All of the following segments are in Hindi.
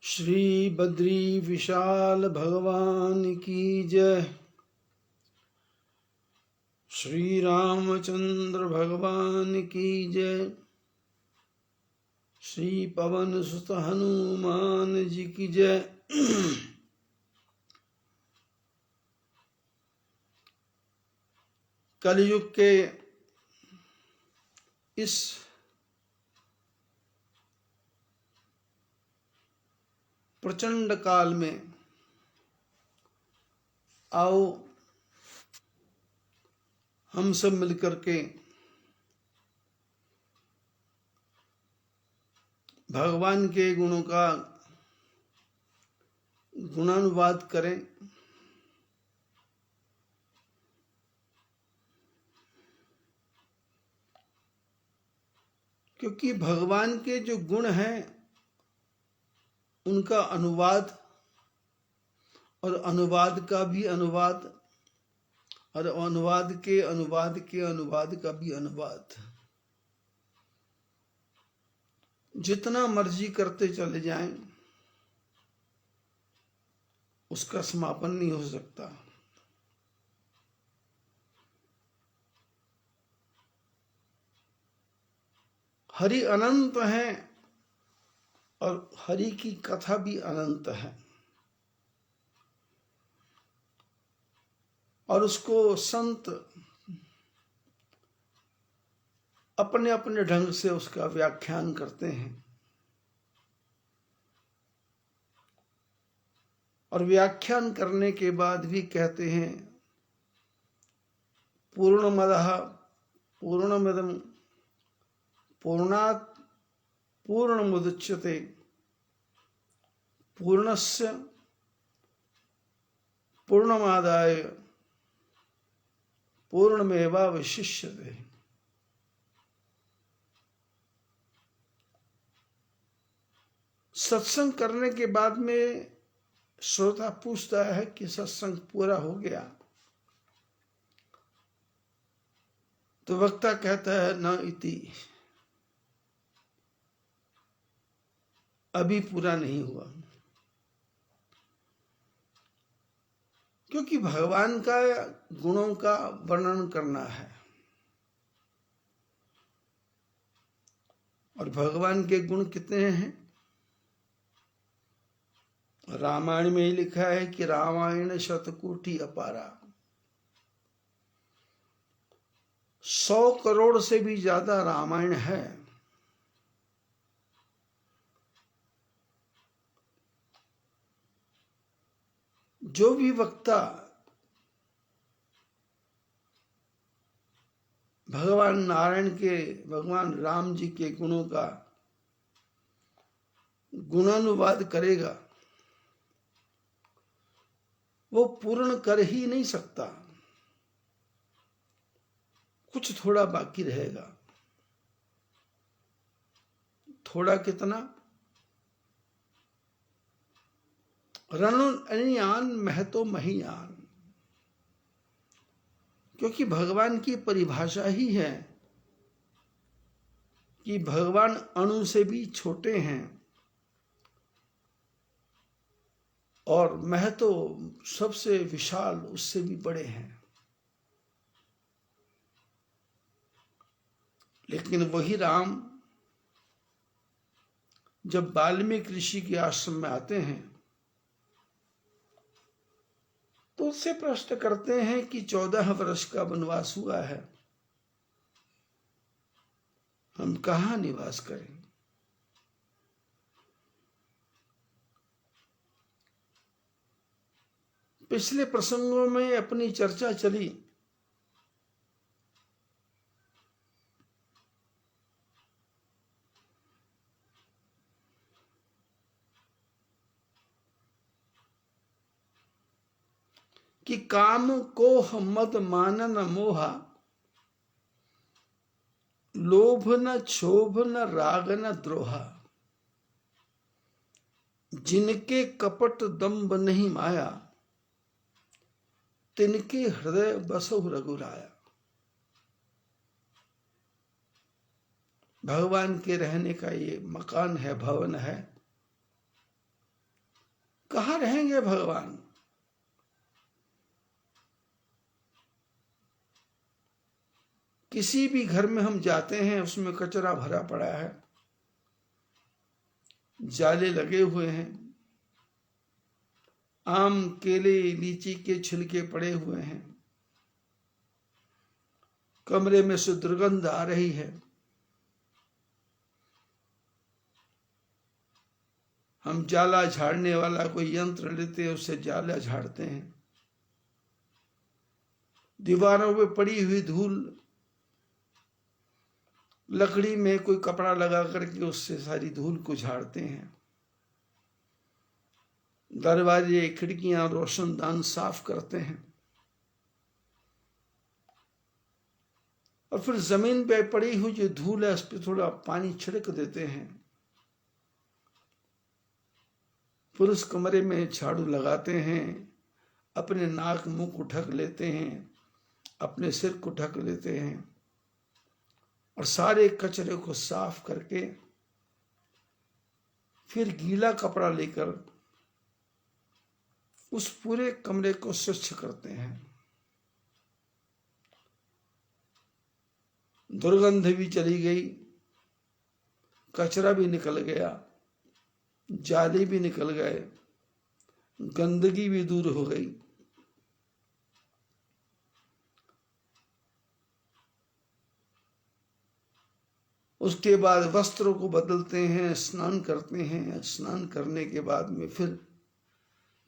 श्री बद्री विशाल भगवान की जय। श्री रामचंद्र भगवान की जय। श्री पवन सुत हनुमान जी की जय। कलयुग के इस प्रचंड काल में आओ हम सब मिलकर के भगवान के गुणों का गुणानुवाद करें। क्योंकि भगवान के जो गुण हैं उनका अनुवाद और अनुवाद का भी अनुवाद और अनुवाद के अनुवाद के अनुवाद का भी अनुवाद जितना मर्जी करते चले जाएं उसका समापन नहीं हो सकता। हरि अनंत है और हरि की कथा भी अनंत है और उसको संत अपने अपने ढंग से उसका व्याख्यान करते हैं और व्याख्यान करने के बाद भी कहते हैं पूर्णमदः पूर्णमिदं पूर्णात् पूर्णमुदच्यते पूर्णस्य पूर्णमादाय पूर्णमेवावशिष्यते। सत्संग करने के बाद में श्रोता पूछता है कि सत्संग पूरा हो गया, तो वक्ता कहता है न इति, अभी पूरा नहीं हुआ। क्योंकि भगवान का गुणों का वर्णन करना है और भगवान के गुण कितने हैं। रामायण में ही लिखा है कि रामायण शतकोटि अपारा, 100 करोड़ से भी ज्यादा रामायण है। जो भी वक्ता भगवान नारायण के भगवान राम जी के गुणों का गुणानुवाद करेगा वो पूर्ण कर ही नहीं सकता, कुछ थोड़ा बाकी रहेगा। थोड़ा कितना? रणु अनियान महतो महियान। क्योंकि भगवान की परिभाषा ही है कि भगवान अणु से भी छोटे हैं और महतो सबसे विशाल उससे भी बड़े हैं। लेकिन वही राम जब वाल्मीकि ऋषि के आश्रम में आते हैं तो उससे प्रश्न करते हैं कि 14 वर्ष का वनवास हुआ है, हम कहाँ निवास करें। पिछले प्रसंगों में अपनी चर्चा चली कि काम कोह मद मानन मोहा, लोभ न क्षोभ न राग न द्रोहा, जिनके कपट दंभ नहीं माया, तिनके हृदय बसहु रघुराया। भगवान के रहने का ये मकान है, भवन है। कहाँ रहेंगे भगवान? किसी भी घर में हम जाते हैं, उसमें कचरा भरा पड़ा है, जाले लगे हुए हैं, आम केले लीची के छिलके पड़े हुए हैं, कमरे में से दुर्गंध आ रही है। हम जाला झाड़ने वाला कोई यंत्र लेते हैं, उससे जाला झाड़ते हैं। दीवारों पे पड़ी हुई धूल, लकड़ी में कोई कपड़ा लगा करके उससे सारी धूल को झाड़ते हैं। दरवाजे खिड़कियां रोशनदान साफ करते हैं, और फिर जमीन पे पड़ी हुई जो धूल है उस पर थोड़ा पानी छिड़क देते हैं। फिर उस कमरे में झाड़ू लगाते हैं, अपने नाक मुंह को ढक लेते हैं, अपने सिर को ढक लेते हैं, और सारे कचरे को साफ करके फिर गीला कपड़ा लेकर उस पूरे कमरे को स्वच्छ करते हैं। दुर्गंध भी चली गई, कचरा भी निकल गया, जाले भी निकल गए, गंदगी भी दूर हो गई। उसके बाद वस्त्रों को बदलते हैं, स्नान करते हैं। स्नान करने के बाद में फिर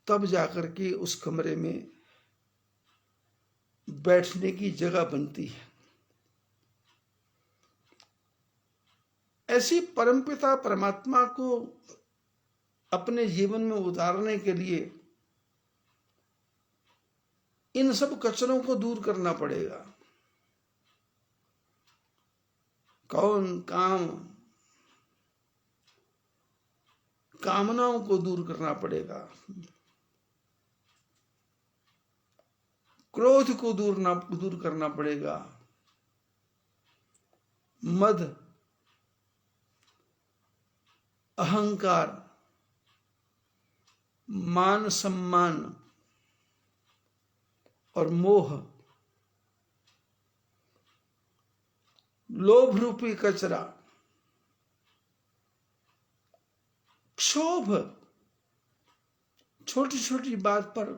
तब जाकर के उस कमरे में बैठने की जगह बनती है। ऐसी परमपिता परमात्मा को अपने जीवन में उतारने के लिए इन सब कचरों को दूर करना पड़ेगा। कौन काम, कामनाओं को दूर करना पड़ेगा, क्रोध को दूर करना पड़ेगा, मद, अहंकार, मान सम्मान और मोह, लोभ रूपी कचरा, क्षोभ, छोटी छोटी बात पर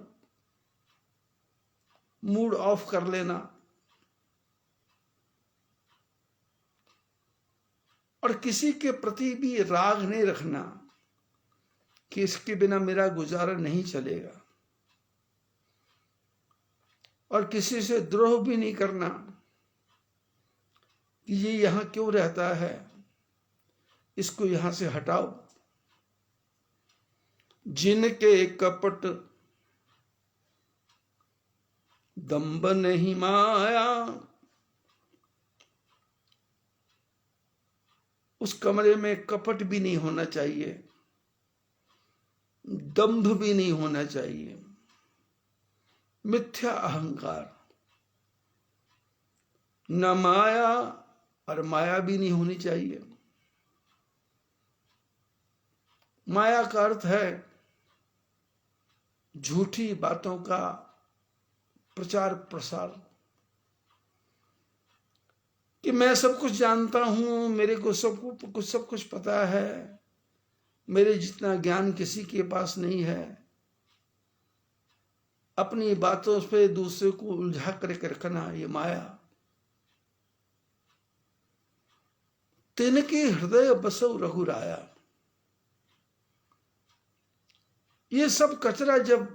मूड ऑफ कर लेना, और किसी के प्रति भी राग नहीं रखना कि इसके बिना मेरा गुजारा नहीं चलेगा, और किसी से द्रोह भी नहीं करना कि ये यहां क्यों रहता है, इसको यहां से हटाओ। जिनके कपट दंभ नहीं माया, उस कमरे में कपट भी नहीं होना चाहिए, दंभ भी नहीं होना चाहिए, मिथ्या अहंकार, न माया और माया भी नहीं होनी चाहिए। माया का अर्थ है झूठी बातों का प्रचार प्रसार, कि मैं सब कुछ जानता हूं, मेरे को सब कुछ पता है, मेरे जितना ज्ञान किसी के पास नहीं है। अपनी बातों पे दूसरे को उलझा करके रखना, ये माया। तिनके हृदय बसौ रघुराया, ये सब कचरा जब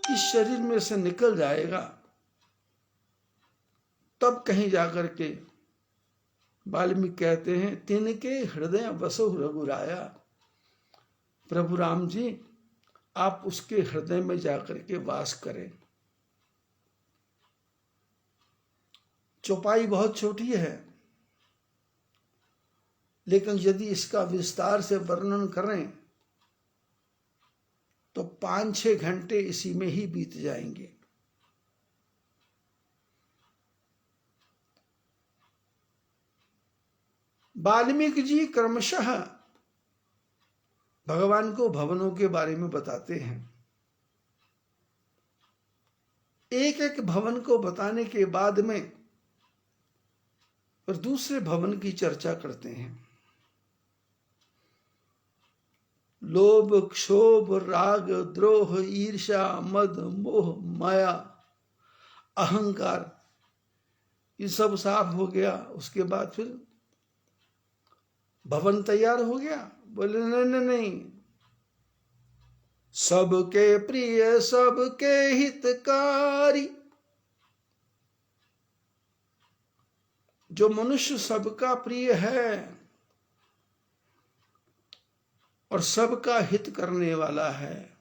इस शरीर में से निकल जाएगा तब कहीं जाकर के वाल्मीकि कहते हैं तिनके हृदय बसौ रघुराया, प्रभु राम जी आप उसके हृदय में जाकर के वास करें। चौपाई बहुत छोटी है, लेकिन यदि इसका विस्तार से वर्णन करें तो 5-6 घंटे इसी में ही बीत जाएंगे। वाल्मीकि जी क्रमशः भगवान को भवनों के बारे में बताते हैं। एक एक भवन को बताने के बाद में और दूसरे भवन की चर्चा करते हैं। लोभ, क्षोभ, राग, द्रोह, ईर्ष्या, मद, मोह, माया, अहंकार, ये सब साफ हो गया। उसके बाद फिर भवन तैयार हो गया। बोले नहीं नहीं नहीं, सबके प्रिय, सबके हितकारी। जो मनुष्य सबका प्रिय है और सबका हित करने वाला है,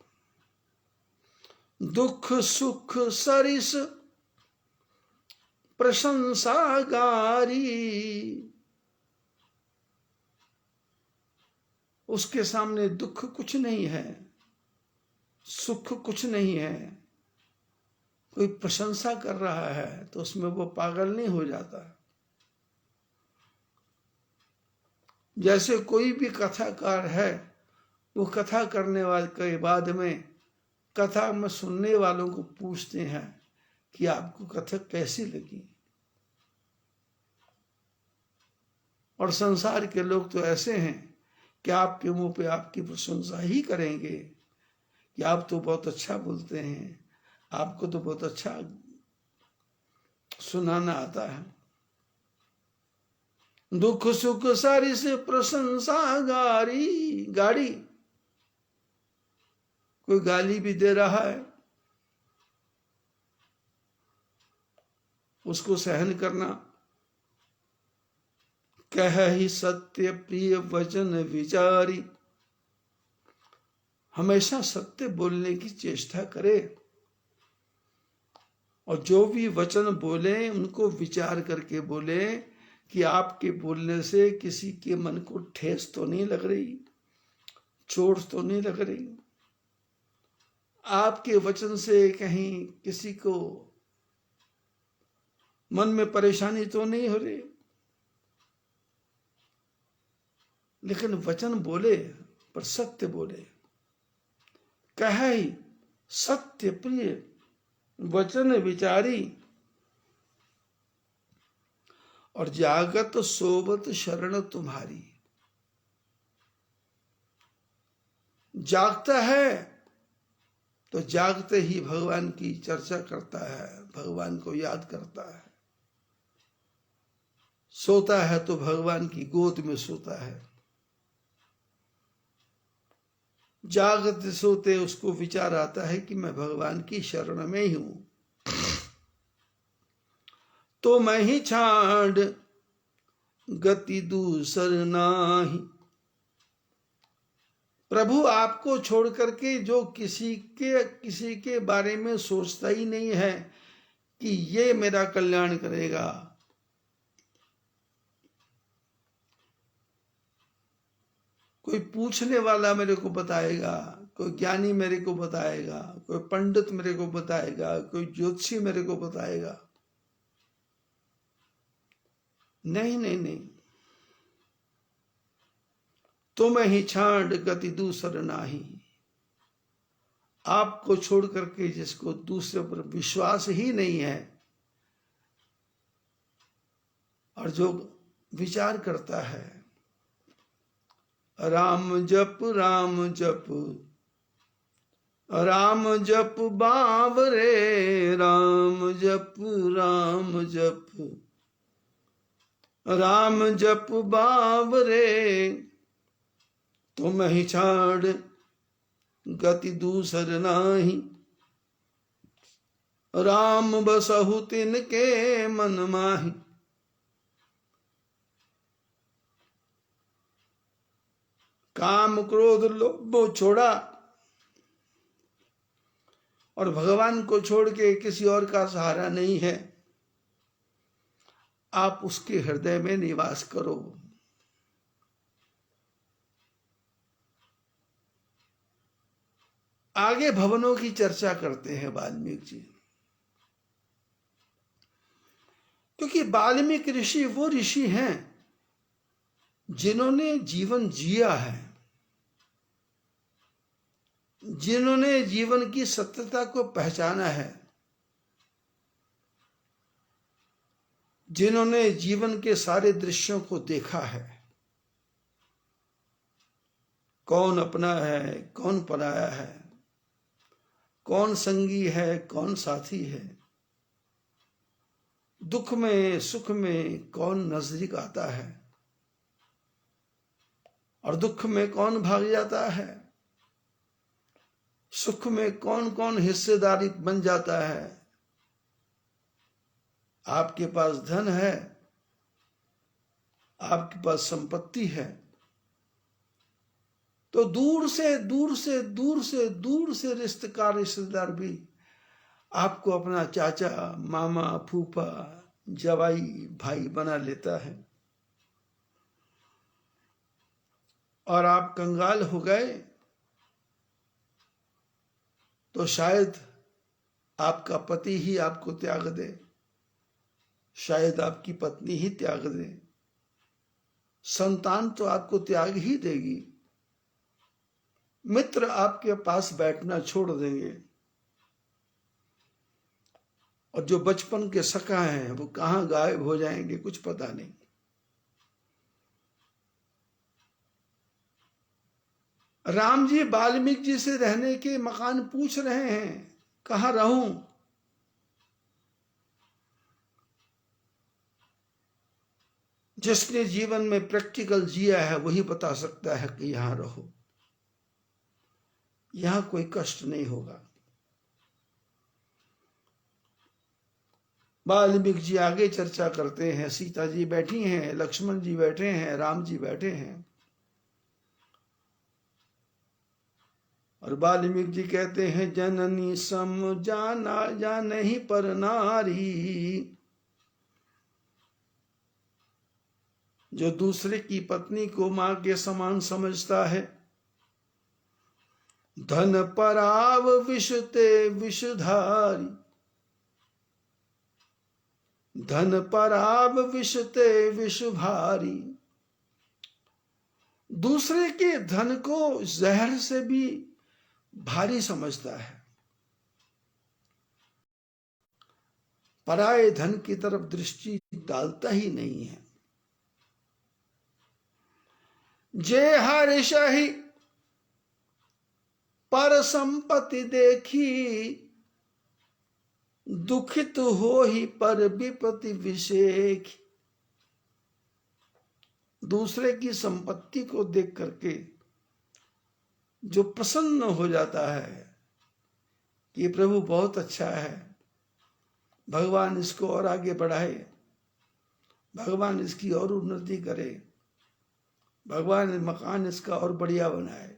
दुख सुख सरिस प्रशंसागारी, उसके सामने दुख कुछ नहीं है, सुख कुछ नहीं है। कोई प्रशंसा कर रहा है तो उसमें वो पागल नहीं हो जाता। जैसे कोई भी कथाकार है, वो कथा करने वाले के बाद में कथा में सुनने वालों को पूछते हैं कि आपको कथा कैसी लगी। और संसार के लोग तो ऐसे हैं कि आपके मुंह पे आपकी प्रशंसा ही करेंगे कि आप तो बहुत अच्छा बोलते हैं, आपको तो बहुत अच्छा सुनाना आता है। दुख सुख सारी से प्रशंसा गाड़ी। कोई गाली भी दे रहा है, उसको सहन करना। कह ही सत्य प्रिय वचन विचारी, हमेशा सत्य बोलने की चेष्टा करे और जो भी वचन बोले उनको विचार करके बोले कि आपके बोलने से किसी के मन को ठेस तो नहीं लग रही, चोट तो नहीं लग रही, आपके वचन से कहीं किसी को मन में परेशानी तो नहीं हो रही। लेकिन वचन बोले पर सत्य बोले। कह ही सत्य प्रिय वचन विचारी, और जागत सोबत शरण तुम्हारी। जागता है तो जागते ही भगवान की चर्चा करता है, भगवान को याद करता है। सोता है तो भगवान की गोद में सोता है। जागते सोते उसको विचार आता है कि मैं भगवान की शरण में ही हूं, तो मैं ही छाड़ गति दूसर नाही। प्रभु आपको छोड़ करके जो किसी के बारे में सोचता ही नहीं है कि ये मेरा कल्याण करेगा, कोई पूछने वाला मेरे को बताएगा, कोई ज्ञानी मेरे को बताएगा, कोई पंडित मेरे को बताएगा, कोई ज्योतिषी मेरे को बताएगा, नहीं नहीं नहीं। तुम ही छाड़ गति दूसर नाही। आपको छोड़ करके जिसको दूसरे पर विश्वास ही नहीं है और जो विचार करता है, राम जप राम जप, राम जप बावरे, राम जप राम जप, राम जप बावरे, तुम ही छाड़ गति दूसर नाही। राम बसहु तिनके मन माही। काम क्रोध लोभ छोड़ा और भगवान को छोड़ के किसी और का सहारा नहीं है, आप उसके हृदय में निवास करो। आगे भवनों की चर्चा करते हैं वाल्मीकि जी, क्योंकि वाल्मीकि ऋषि वो ऋषि हैं जिन्होंने जीवन जिया है। जिन्होंने जीवन की सत्यता को पहचाना है, जिन्होंने जीवन के सारे दृश्यों को देखा है, कौन अपना है, कौन पराया है, कौन संगी है, कौन साथी है, दुख में सुख में कौन नजदीक आता है और दुख में कौन भाग जाता है, सुख में कौन कौन हिस्सेदारी बन जाता है। आपके पास धन है, आपके पास संपत्ति है, तो दूर से दूर से दूर से दूर से रिश्तेदार भी आपको अपना चाचा, मामा, फूफा, जवाई, भाई बना लेता है। और आप कंगाल हो गए तो शायद आपका पति ही आपको त्याग दे, शायद आपकी पत्नी ही त्याग दे, संतान तो आपको त्याग ही देगी, मित्र आपके पास बैठना छोड़ देंगे, और जो बचपन के सखा हैं वो कहां गायब हो जाएंगे कुछ पता नहीं। राम जी वाल्मीकि जी से रहने के मकान पूछ रहे हैं, कहां रहूं? जिसने जीवन में प्रैक्टिकल जिया है वही बता सकता है कि यहां रहो, यहां कोई कष्ट नहीं होगा। वाल्मीकि जी आगे चर्चा करते हैं, सीता जी बैठी हैं, लक्ष्मण जी बैठे हैं, राम जी बैठे हैं, और वाल्मीकि जी कहते हैं, जननी सम जाना जा नहीं पर नारी। जो दूसरे की पत्नी को मां के समान समझता है, धन पराव विष ते विषधारी, धन पराव विष ते विष भारी। दूसरे के धन को जहर से भी भारी समझता है, पराये धन की तरफ दृष्टि डालता ही नहीं है। जे हर्ष ही पर संपत्ति देखी, दुखित हो ही पर विपत्ति विषेख। दूसरे की संपत्ति को देख करके जो प्रसन्न हो जाता है कि प्रभु बहुत अच्छा है, भगवान इसको और आगे बढ़ाए, भगवान इसकी और उन्नति करे, भगवान मकान इसका और बढ़िया बनाए।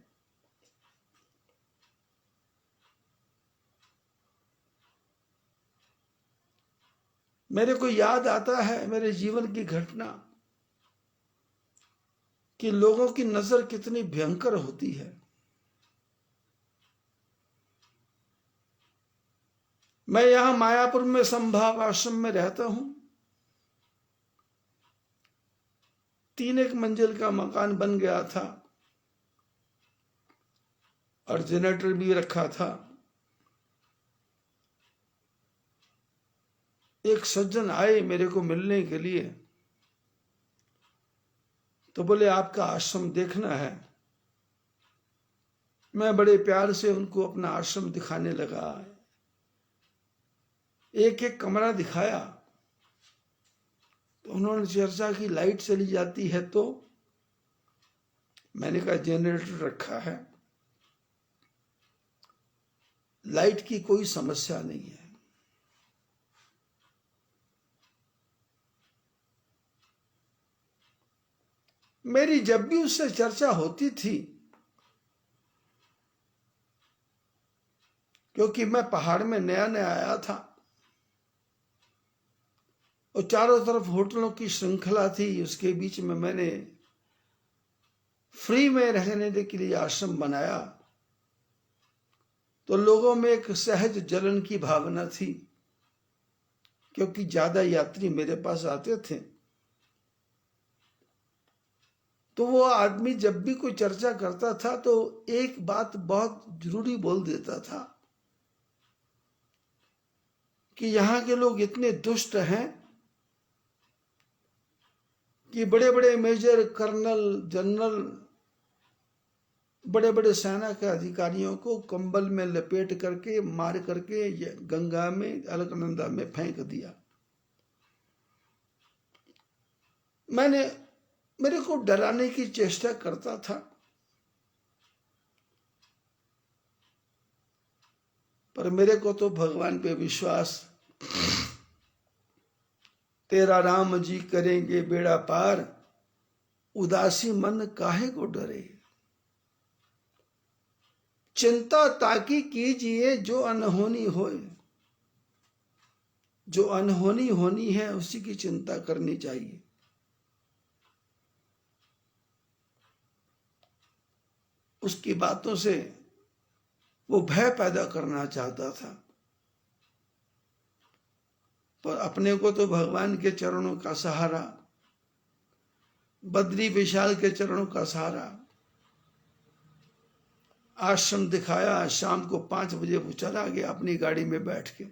मेरे को याद आता है मेरे जीवन की घटना कि लोगों की नजर कितनी भयंकर होती है। मैं यहां मायापुर में संभाव आश्रम में रहता हूं। 3 मंजिल का मकान बन गया था और जनरेटर भी रखा था। एक सज्जन आए मेरे को मिलने के लिए, तो बोले आपका आश्रम देखना है। मैं बड़े प्यार से उनको अपना आश्रम दिखाने लगा, एक एक कमरा दिखाया। तो उन्होंने चर्चा की लाइट चली जाती है तो मैंने कहा जनरेटर रखा है, लाइट की कोई समस्या नहीं है। मेरी जब भी उससे चर्चा होती थी, क्योंकि मैं पहाड़ में नया नया आया था और चारों तरफ होटलों की श्रृंखला थी, उसके बीच में मैंने फ्री में रहने के लिए आश्रम बनाया, तो लोगों में एक सहज जलन की भावना थी, क्योंकि ज्यादा यात्री मेरे पास आते थे। तो वो आदमी जब भी कोई चर्चा करता था तो एक बात बहुत जरूरी बोल देता था कि यहाँ के लोग इतने दुष्ट हैं कि बड़े बड़े मेजर, कर्नल, जनरल, बड़े बड़े सेना के अधिकारियों को कंबल में लपेट करके मार करके गंगा में, अलकनंदा में फेंक दिया। मेरे को डराने की चेष्टा करता था, पर मेरे को तो भगवान पे विश्वास, तेरा राम जी करेंगे बेड़ा पार, उदासी मन काहे को डरे। चिंता ताकि कीजिए जो अनहोनी होए, जो अनहोनी होनी है उसी की चिंता करनी चाहिए। उसकी बातों से वो भय पैदा करना चाहता था, पर अपने को तो भगवान के चरणों का सहारा, बद्री विशाल के चरणों का सहारा। आश्रम दिखाया, शाम को 5 बजे वो चला गया अपनी गाड़ी में बैठ के।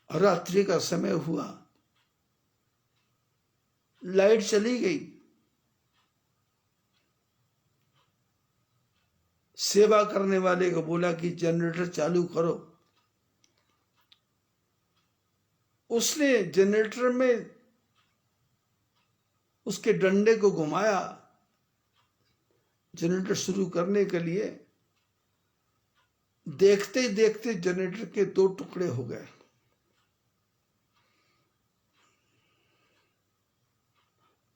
रात्रि का समय हुआ, लाइट चली गई। सेवा करने वाले को बोला कि जनरेटर चालू करो। उसने जनरेटर में उसके डंडे को घुमाया जनरेटर शुरू करने के लिए। देखते ही देखते जनरेटर के 2 टुकड़े हो गए।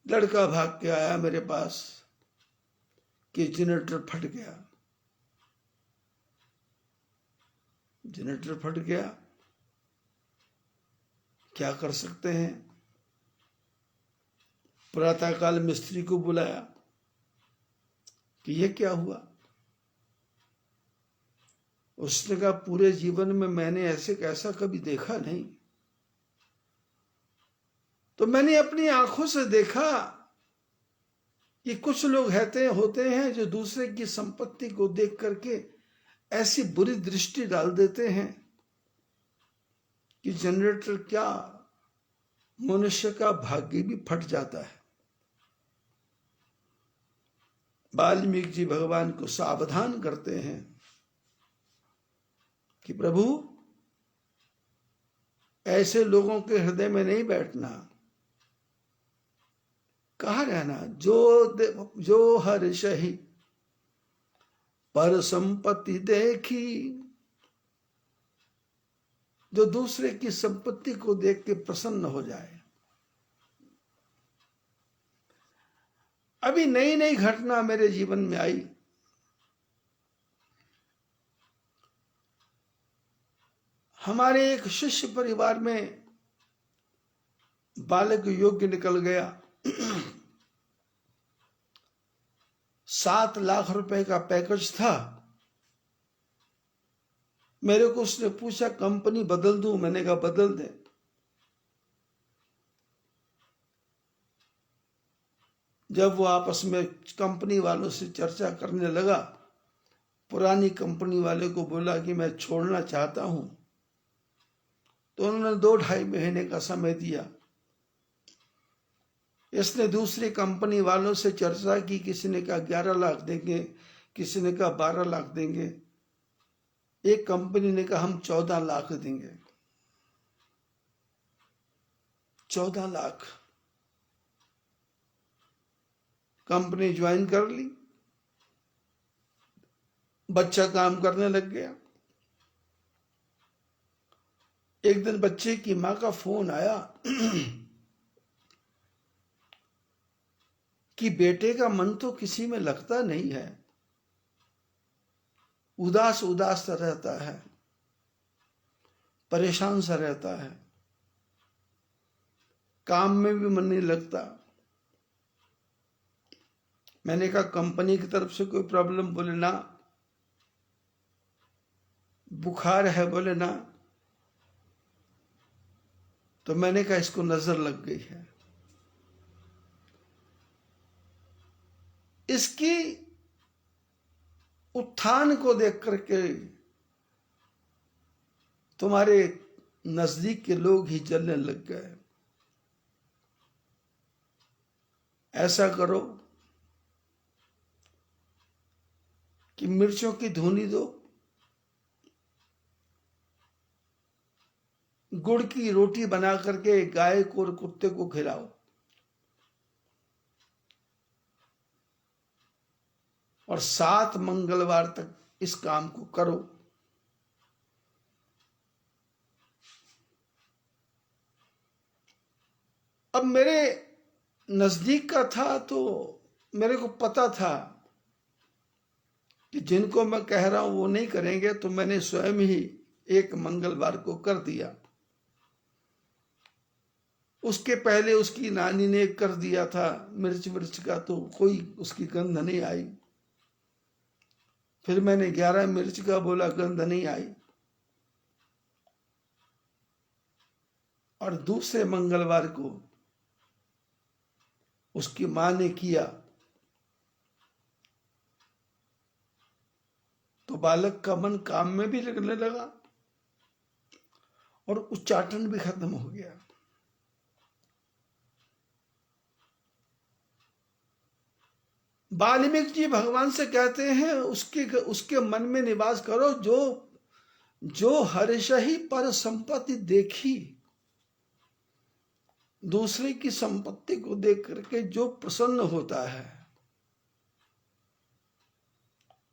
लड़का भाग के आया मेरे पास कि जनरेटर फट गया। जनरेटर फट गया, क्या कर सकते हैं। प्रातःकाल मिस्त्री को बुलाया कि ये क्या हुआ। उसने कहा पूरे जीवन में मैंने ऐसा कभी देखा नहीं। तो मैंने अपनी आंखों से देखा कि कुछ लोग होते हैं जो दूसरे की संपत्ति को देख करके ऐसी बुरी दृष्टि डाल देते हैं कि जनरेटर क्या, मनुष्य का भाग्य भी फट जाता है। वाल्मीकि जी भगवान को सावधान करते हैं कि प्रभु ऐसे लोगों के हृदय में नहीं बैठना, कहाँ रहना। जो हर्षहि पर संपत्ति देखी, जो दूसरे की संपत्ति को देख के प्रसन्न हो जाए। अभी नई नई घटना मेरे जीवन में आई। हमारे एक शिष्य परिवार में बालक योग्य निकल गया। 7 लाख रुपए का पैकेज था। मेरे को उसने पूछा कंपनी बदल दूं, मैंने कहा बदल दे। जब वो आपस में कंपनी वालों से चर्चा करने लगा, पुरानी कंपनी वाले को बोला कि मैं छोड़ना चाहता हूं, तो उन्होंने 2-2.5 महीने का समय दिया। इसने दूसरी कंपनी वालों से चर्चा की, किसी ने कहा 11 लाख देंगे, किसी ने कहा 12 लाख देंगे, एक कंपनी ने कहा हम 14 लाख देंगे। 14 लाख कंपनी ज्वाइन कर ली। बच्चा काम करने लग गया। एक दिन बच्चे की मां का फोन आया कि बेटे का मन तो किसी में लगता नहीं है, उदास उदास सा रहता है, परेशान सा रहता है, काम में भी मन नहीं लगता। मैंने कहा कंपनी की तरफ से कोई प्रॉब्लम? बोले ना। बुखार है? बोले ना। तो मैंने कहा इसको नजर लग गई है। इसकी उत्थान को देख करके तुम्हारे नजदीक के लोग ही जलने लग गए। ऐसा करो कि मिर्चों की धुनी दो, गुड़ की रोटी बना करके गाय को और कुत्ते को खिलाओ, और 7 मंगलवार तक इस काम को करो। अब मेरे नजदीक का था तो मेरे को पता था कि जिनको मैं कह रहा हूं वो नहीं करेंगे, तो मैंने स्वयं ही एक मंगलवार को कर दिया। उसके पहले उसकी नानी ने कर दिया था मिर्च का, तो कोई उसकी गंध नहीं आई। फिर मैंने 11 मिर्च का बोला, गंध नहीं आई। और दूसरे मंगलवार को उसकी मां ने किया तो बालक का मन काम में भी लगने लगा और उच्चाटन भी खत्म हो गया। वाल्मीकि जी भगवान से कहते हैं उसके मन में निवास करो जो हर्ष ही पर संपत्ति देखी, दूसरे की संपत्ति को देख करके जो प्रसन्न होता है।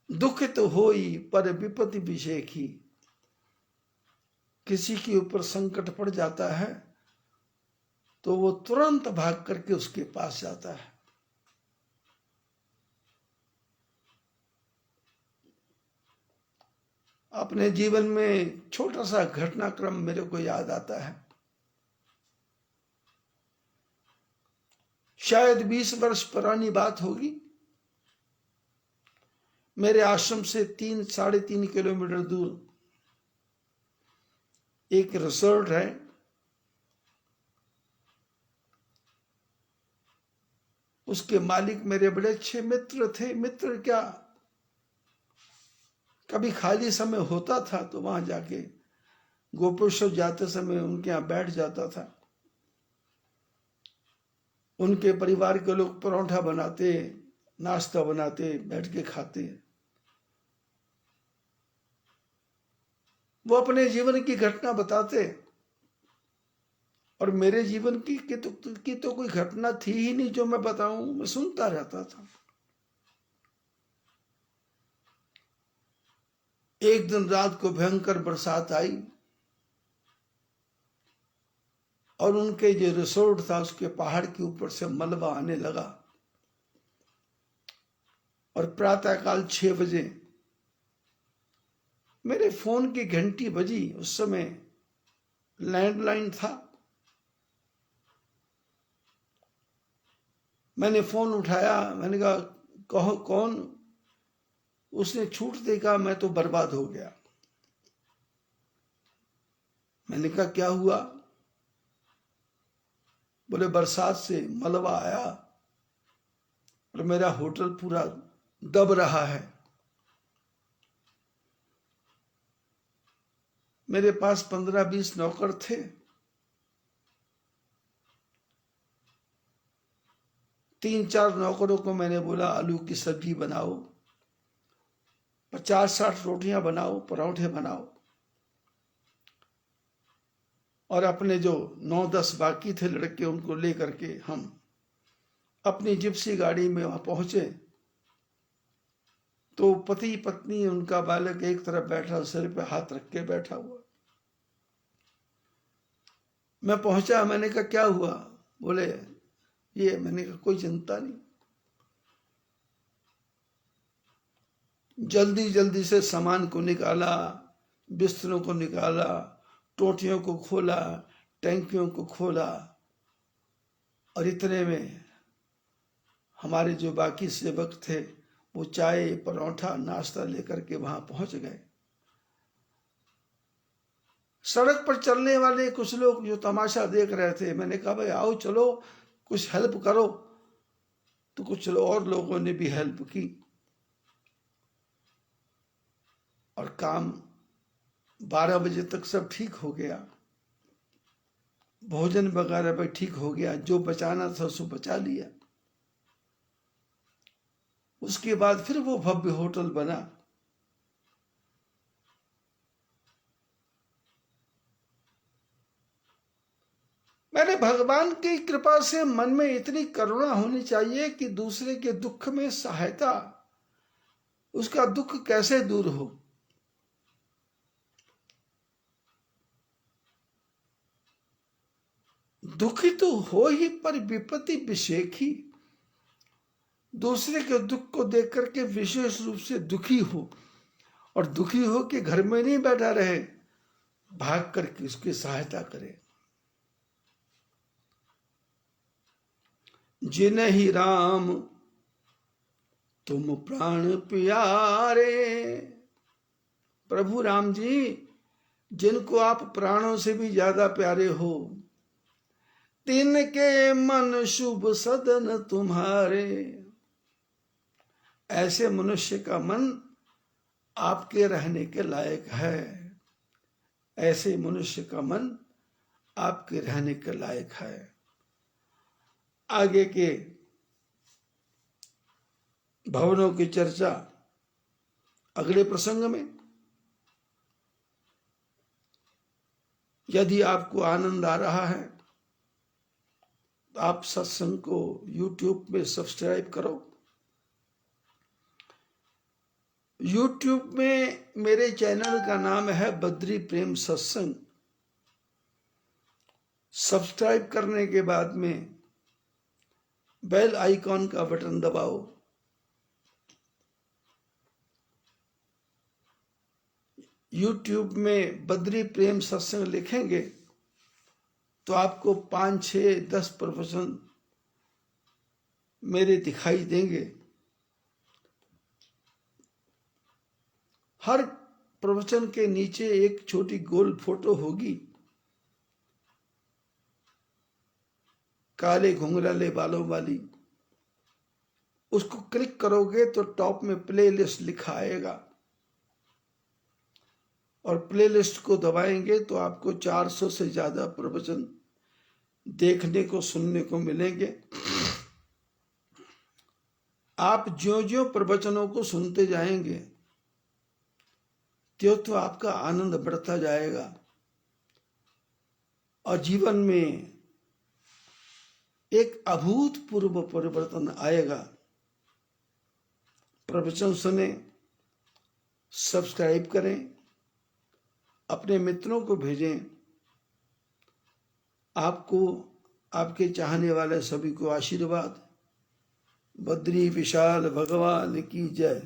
दुखित होई पर विपत्ति विषेखी, किसी के ऊपर संकट पड़ जाता है तो वो तुरंत भाग करके उसके पास जाता है। अपने जीवन में छोटा सा घटनाक्रम मेरे को याद आता है। शायद 20 वर्ष पुरानी बात होगी। मेरे आश्रम से 3-3.5 किलोमीटर दूर एक रिसोर्ट है। उसके मालिक मेरे बड़े अच्छे मित्र थे। मित्र क्या, कभी खाली समय होता था तो वहां जाके गोपेश्वर जाते समय उनके यहां बैठ जाता था। उनके परिवार के लोग परोठा बनाते, नाश्ता बनाते, बैठ के खाते। वो अपने जीवन की घटना बताते और मेरे जीवन की तो कोई घटना थी ही नहीं जो मैं बताऊं। मैं सुनता रहता था। एक दिन रात को भयंकर बरसात आई और उनके जो रिसोर्ट था उसके पहाड़ के ऊपर से मलबा आने लगा। और प्रातःकाल 6 बजे मेरे फोन की घंटी बजी। उस समय लैंडलाइन था। मैंने फोन उठाया, मैंने कहा कहो कौन। उसने छूट दे कहा मैं तो बर्बाद हो गया। मैंने कहा क्या हुआ। बोले बरसात से मलबा आया और मेरा होटल पूरा दब रहा है। मेरे पास 15-20 नौकर थे। तीन 4 नौकरों को मैंने बोला आलू की सब्जी बनाओ, 50-60 रोटियां बनाओ, पराठे बनाओ। और अपने जो 9-10 बाकी थे लड़के उनको लेकर के हम अपनी जिप्सी गाड़ी में वहां पहुंचे। तो पति पत्नी उनका बालक एक तरफ बैठा, सिर पे हाथ रख के बैठा हुआ। मैं पहुंचा, मैंने कहा क्या हुआ। बोले ये। मैंने कहा कोई चिंता नहीं। जल्दी जल्दी से सामान को निकाला, बिस्तरों को निकाला, टोटियों को खोला, टैंकियों को खोला। और इतने में हमारे जो बाकी सेवक थे वो चाय परोठा नाश्ता लेकर के वहां पहुंच गए। सड़क पर चलने वाले कुछ लोग जो तमाशा देख रहे थे, मैंने कहा भाई आओ चलो कुछ हेल्प करो, तो कुछ और लोगों ने भी हेल्प की और काम 12 बजे तक सब ठीक हो गया। भोजन वगैरह भी ठीक हो गया, जो बचाना था उसको बचा लिया। उसके बाद फिर वो भव्य होटल बना। मैंने भगवान की कृपा से मन में इतनी करुणा होनी चाहिए कि दूसरे के दुख में सहायता, उसका दुख कैसे दूर हो। दुखी तो हो ही, पर विपत्ति विषेखी। दूसरे के दुख को देख करके विशेष रूप से दुखी हो, और दुखी हो के घर में नहीं बैठा रहे, भाग करके उसकी सहायता करे। जिन्हि राम तुम प्राण प्यारे, प्रभु राम जी जिनको आप प्राणों से भी ज्यादा प्यारे हो, तिनके मन शुभ सदन तुम्हारे। ऐसे मनुष्य का मन आपके रहने के लायक है, ऐसे मनुष्य का मन आपके रहने के लायक है। आगे के भवनों की चर्चा अगले प्रसंग में। यदि आपको आनंद आ रहा है तो आप सत्संग को YouTube में सब्सक्राइब करो। YouTube में मेरे चैनल का नाम है बद्री प्रेम सत्संग। सब्सक्राइब करने के बाद में बेल आइकॉन का बटन दबाओ। YouTube में बद्री प्रेम सत्संग लिखेंगे तो आपको 5, 6, 10 प्रवचन मेरे दिखाई देंगे। हर प्रवचन के नीचे एक छोटी गोल फोटो होगी, काले घुंघराले बालों वाली। उसको क्लिक करोगे तो टॉप में प्लेलिस्ट लिखा आएगा, और प्लेलिस्ट को दबाएंगे तो आपको 400 से ज्यादा प्रवचन देखने को सुनने को मिलेंगे। आप ज्यों ज्यों प्रवचनों को सुनते जाएंगे त्यों तो आपका आनंद बढ़ता जाएगा और जीवन में एक अभूतपूर्व परिवर्तन आएगा। प्रवचन सुने, सब्सक्राइब करें, अपने मित्रों को भेजें। आपको, आपके चाहने वाले सभी को आशीर्वाद। बद्री विशाल भगवान की जय।